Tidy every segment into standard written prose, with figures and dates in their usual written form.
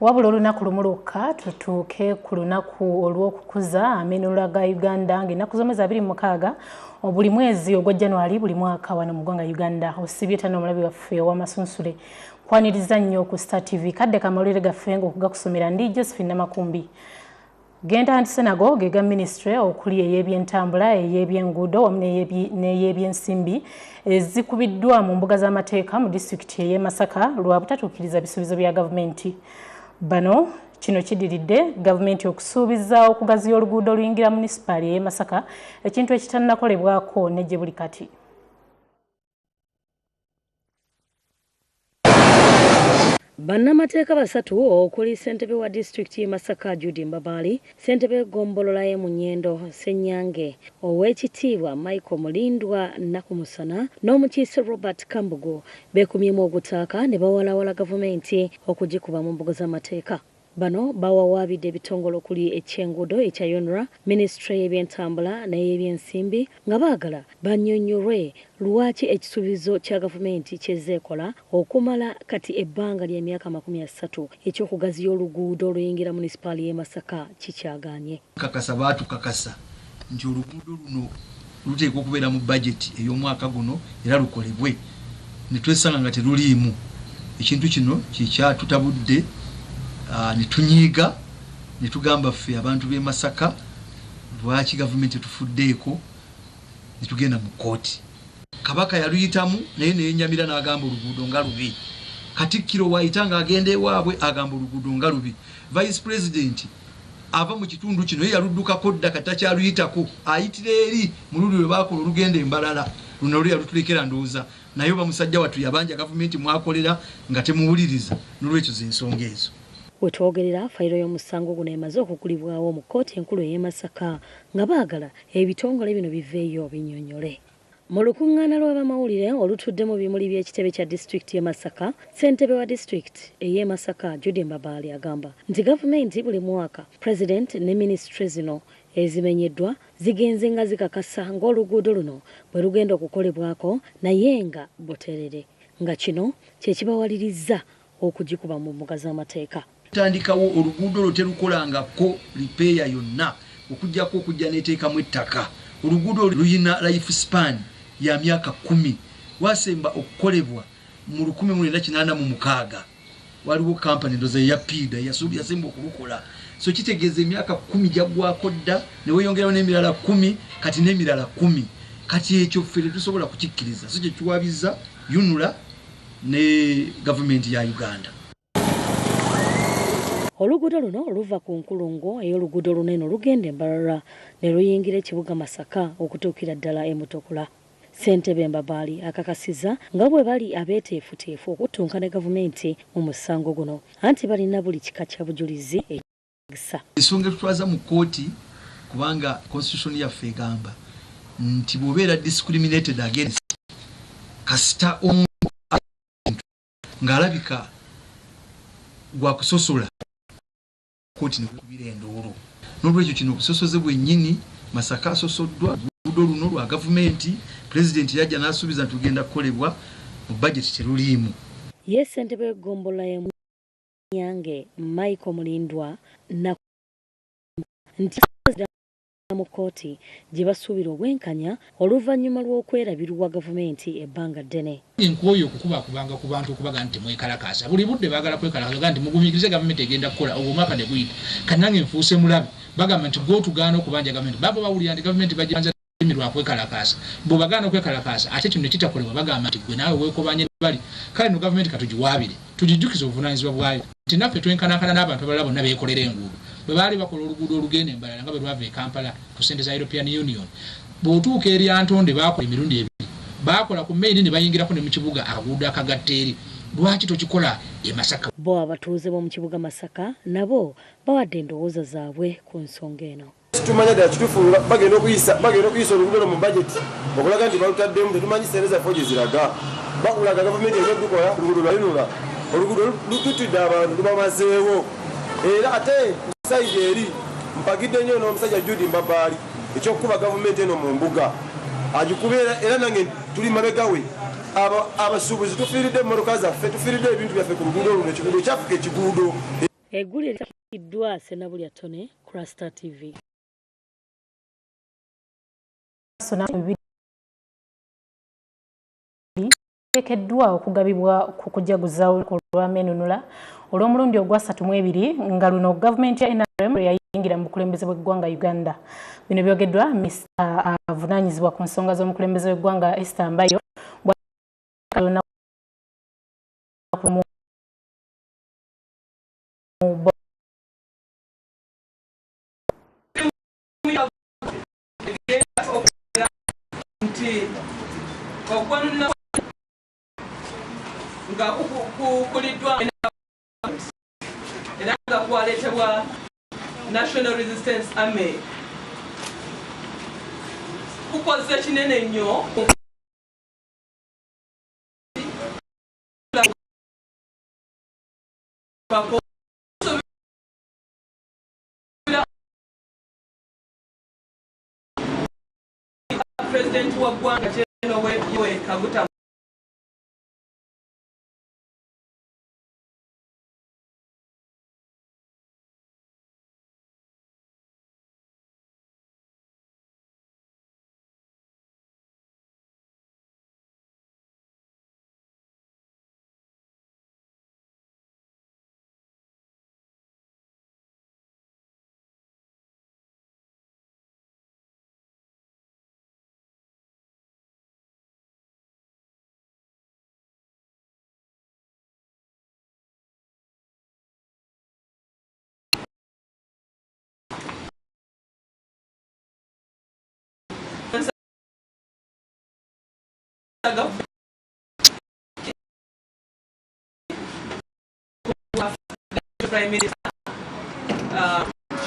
Wabula olunaku lumuluka tutuuke ku lunaku olw'okukuza amenula ga Uganda ng'ennaku zomwezi 26 buli mwezi ogwa January buli mwaka wano mu ggwanga Uganda. Osibye tano omulabi waffe ow'amasunsule kwaniriza nnyo ku Star TV kadde kamalire gaffe ng'okugakusomera ndi Josephine Namakumbi. Genda anti senago gega ministry okuli ey'ebyentambula ey'ebyenguudo wamu n'ey'ebyensimbi zikubiddwa mu mbuga z'amateeka mu disitulikiti ey'e Masaka lwa butatuukiriza bisuubizo bya gavumenti. Bano kino kidiridde gavumenti okusuubiza okugaziya oluguudo oluyingira munisipaali ey'e Masaka ekintu ekitannakolebwako ne gye buli kati. Bannamateeka basatu okuli ssentebe wa disitulikiti y'e Masaka Judy Mbabali, ssentebe Gombolola y'e Munyendo Ssenyange, Oweekitiibwa Michael Mulindwa Nakumusana n'omukiise Robert Kambugo beekumyemu ogutaaka ne bawalawala gavumenti okugikuba mu mbuga z'amateeka. Bano bawawaabidde ebitongole okuli ekyenguudo ekya UNRA, Ministry y'ebyentambula n'ey'ebyensimbi nga baagala bannyonnyolwe lwaki ekisuubizo kya gavumenti kyezzeekola okumala kati ebbanga ly'emyaka 30 ekyokugaziya oluguudo oluyingira munisipaali y'e Masaka kikyagaanye. Kakasa baatukakasa nti oluguudo luno luteekwa okubeera mu bajeti ey'omwaka guno era lukolebwe ne twesanga nga teruliimu. Ekintu kino kikyatutabudde nitunyiiga nitugamba ffe abantu b'e Masaka lwaki gavumenti tufuddeeko nitugenda mu kooti. Kabaka yaluyitamu naye neyenyamira n'agamba oluguudo nga lubi. Katikkiro waayitanga agenda ewaabwe agamba oluguudo nga lubi. Vice President ava mu kitundu kino ye yaluddukako dda katakyaluyitako ayitira eri mu luli lwe baakola olugenda embalala luno lwe yalutulekera ndowooza naye oba musajja wattu yabanja gavumenti mwakolera nga temuwuliriza n'olwekyo z'ensonga ezo. Wetwogerera fayiro y'omusango guno emaze okugulibwawo mu kkooti enkulu ey'e Masaka nga baagala ebitongole bino biveeyo binnyonnyole. Mu lukuŋŋaana lw'abamawulire olutudde mu bimuli by'ekitebe kya disitulikiti y'e Masaka, ssentebe wa disitulikiti ey'e Masaka Judy Mbabali agamba nti gavumenti buli mwaka President ne minisitule zino ezimenyeddwa zigenze nga zikakasa ng'oluguudo luno bwe lugenda okukolebwako naye nga buteerere nga kino kye kibawalirizza okugikuba mu mbuga z'amateeka. Tandikawo oluguudo lwo terukolangako lipeeya yonna okujjako okujja n'eteekamu ettaka. Oluguudo luyina life span ya myaka 10 wasemba okukolebwa mu 1986 waliwo kampani ndoza ya PIDA yasemba okulukola. So kitegeeza emyaka 10 jaggwako dda ne weeyongerawo n'emirala 10 kati n'emirala 10 kati ekyo ffe tetusobola kukikkiriza. So kye kiwabiza UNRA ne gavumenti ya Uganda. Oluguudo luno luva ku nkulungo ey'oluguudo lunene olugenda embalala ne luyingira ekibuga Masaka okutuukira ddala e Mutokola. Ssentebe Mbabali akakasiza nga bwe bali abeeteefuteefu okuttunka ne gavumenti mu musango guno anti balina buli kika kya bujulizi ekisa. Ensonga etutwaza mu kkooti kubanga constitution yaffe egamba nti bw'obeera discriminated against kasita ng'alabika gwa kusosola koti ne kubira endooro. N'olwekyo kino okusosoze bwennyini Masaka asosoddwa oluguudo luno lwa gavumenti President yajja n'asuubiza tugenda kukolebwa mu budget teruliimu. Ye ssentebe Gombolola y'e Munyange Michael Mulindwa na nti mu kkooti gye basuubira obwenkanya oluvannyuma lw'okwerabirwa gavumenti ebbanga ddene. Enkooyo okukubakubanga ku bantu okubaga nti mwekalakaasa buli budde baagala kwekalakaasa nti mugumikirize gavumenti egenda kukola omwaka ne guyita kannange nfuuse mulabe bagamba nti gootugaana okubanja gavumenti baba bawulira nti gavumenti bajja emirwa kwekalakaasa bo bagaana okwekalakaasa ate kino ne kitakolebwa bagamba nti gwe naawe weekobanye bali kale no gavumenti katugiwaabire tugijjukiza obuvunaanyizibwa bwayo nti naffe twenkanankana n'abantu abalala bonna beekolera enguudo bwe baali bakola oluguudo olugenda embalala nga bwe lwava e Kampala ku ssente za European Union bw'otuuka eri Antonde baakola emirundi ebiri baakola ku Meeri ne bayingirako ne mu kibuga akaguudo akagatta eri lwaki tokikola e Masaka. Bo abatuuze b'omu kibuga Masaka nabo bawadde endowooza zaabwe ku nsonga eno. Tumanya da kitufu bagenda okuyisa oluguudo mu budget okulaga nti balutaddemu tetumanyi ssente zaffe gye ziraga bakulaga gavumenti ejja kukola oluguudo lwayinula oluguudo lututidde abantu lubamazeewo era ate sayidi eri mpagidde nnyo n'omusajja Judy Mbabali ekyokukuba gavumenti eno mu mbuga agikubeera era nange tuli mabega we abasuubuzi tufiiridde emmotoka zaffe tufiiridde ebintu byaffe ku luguudo luno ekiguudo kyaffe ekiguudo Eggulu eritakiddwa Senabulya Tone Cluster TV. Tekeddwa okugabibwa ku kujaguza olw'amenunula olw'omulundi ogwa 32 nga luno gavumenti ya NRM yayingira mu bukulembeze bw'eggwanga Uganda. Bino byogeddwa Mr. Avunaanyizibwa ku nsonga z'omukulembeze w'eggwanga Esther Mbayo nga kukulidwa era nga kwaletebwa National Resistance Army kukoze kinene nnyo President wa ggwanga we Kaguta Prime Minister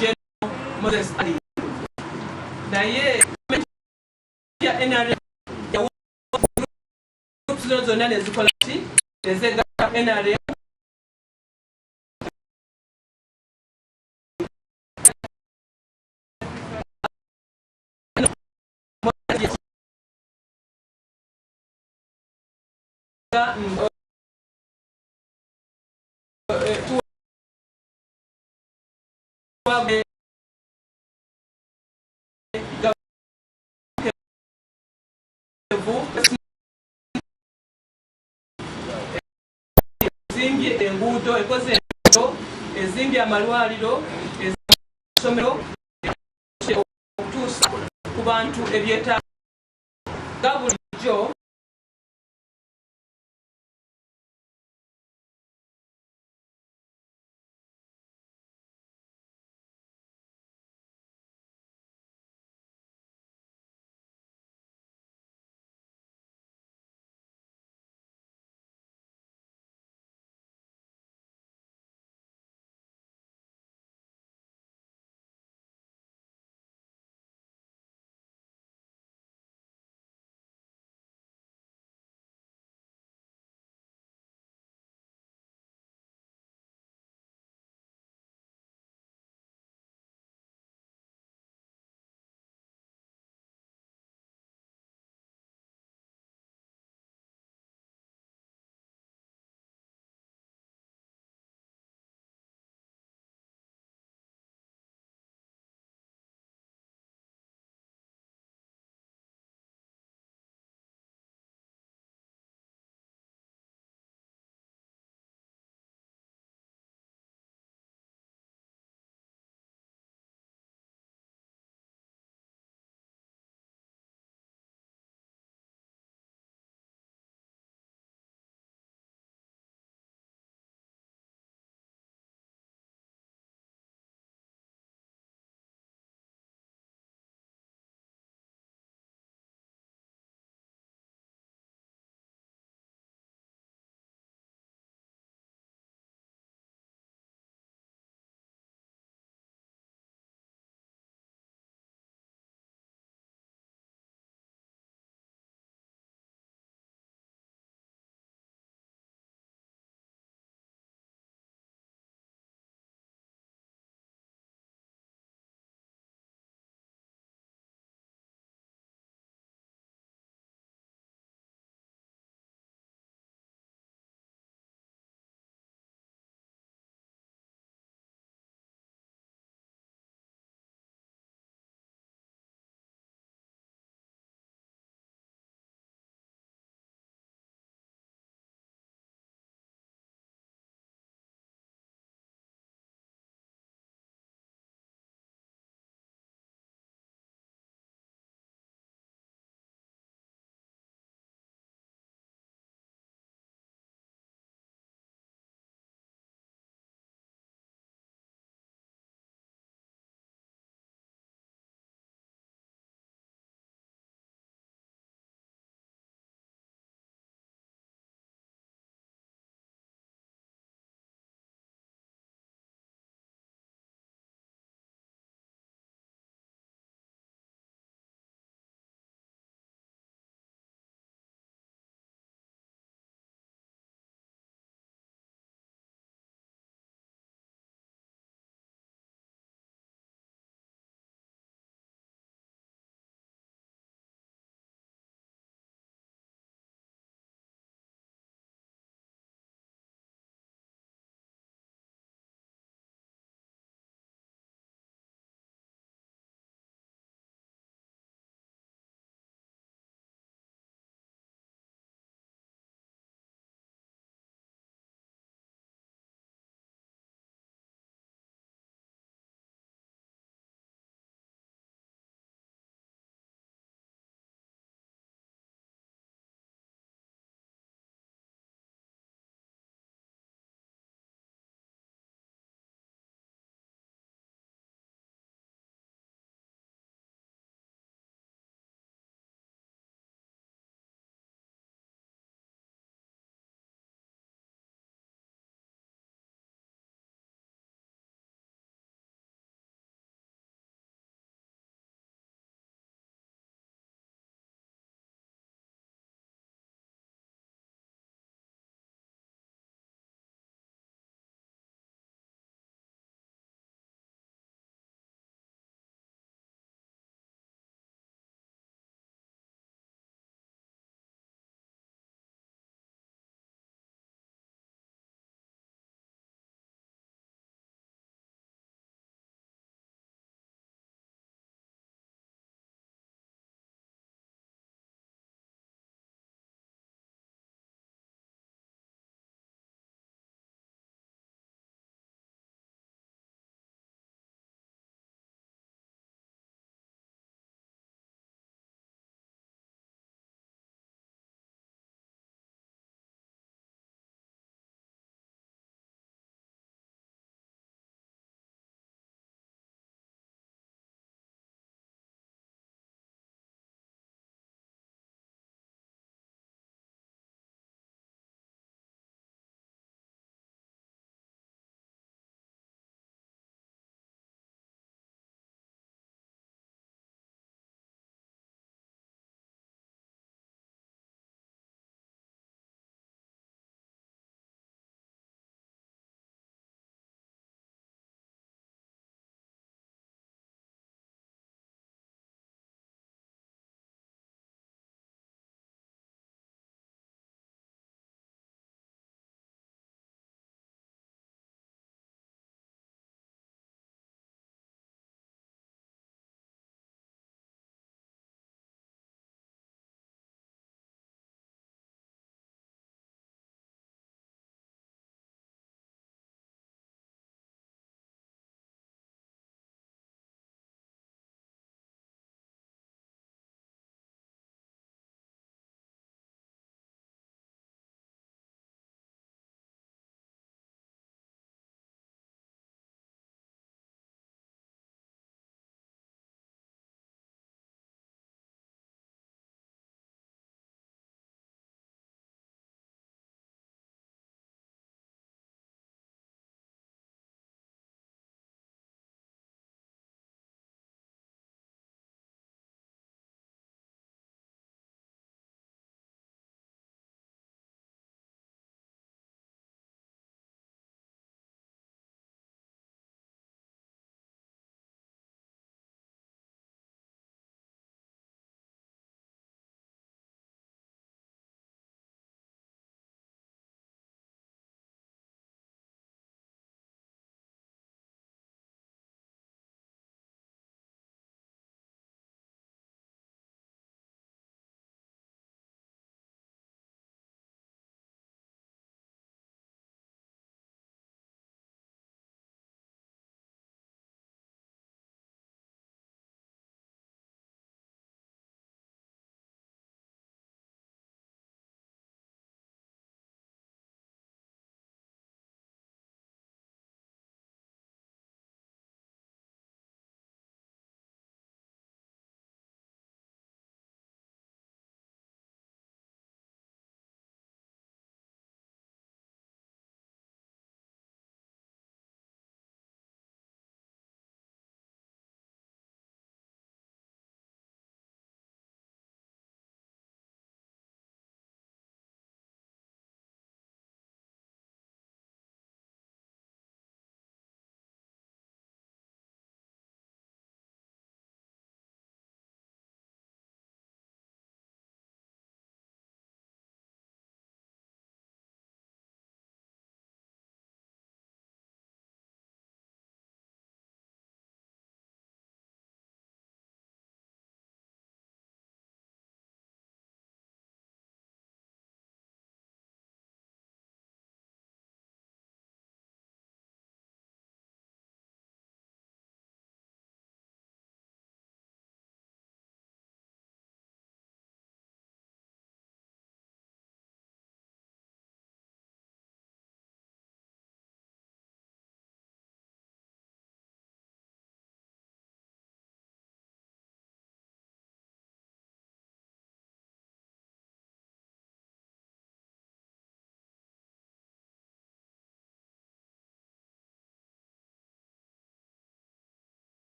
General Moses Ali naye ya NRM ya zona nezikola ati ezega NRM ezimbye enguudo ekoze enguudo ezimbye amalwaliro ezisomero okutuusa ku bantu ebyetaago bulijjo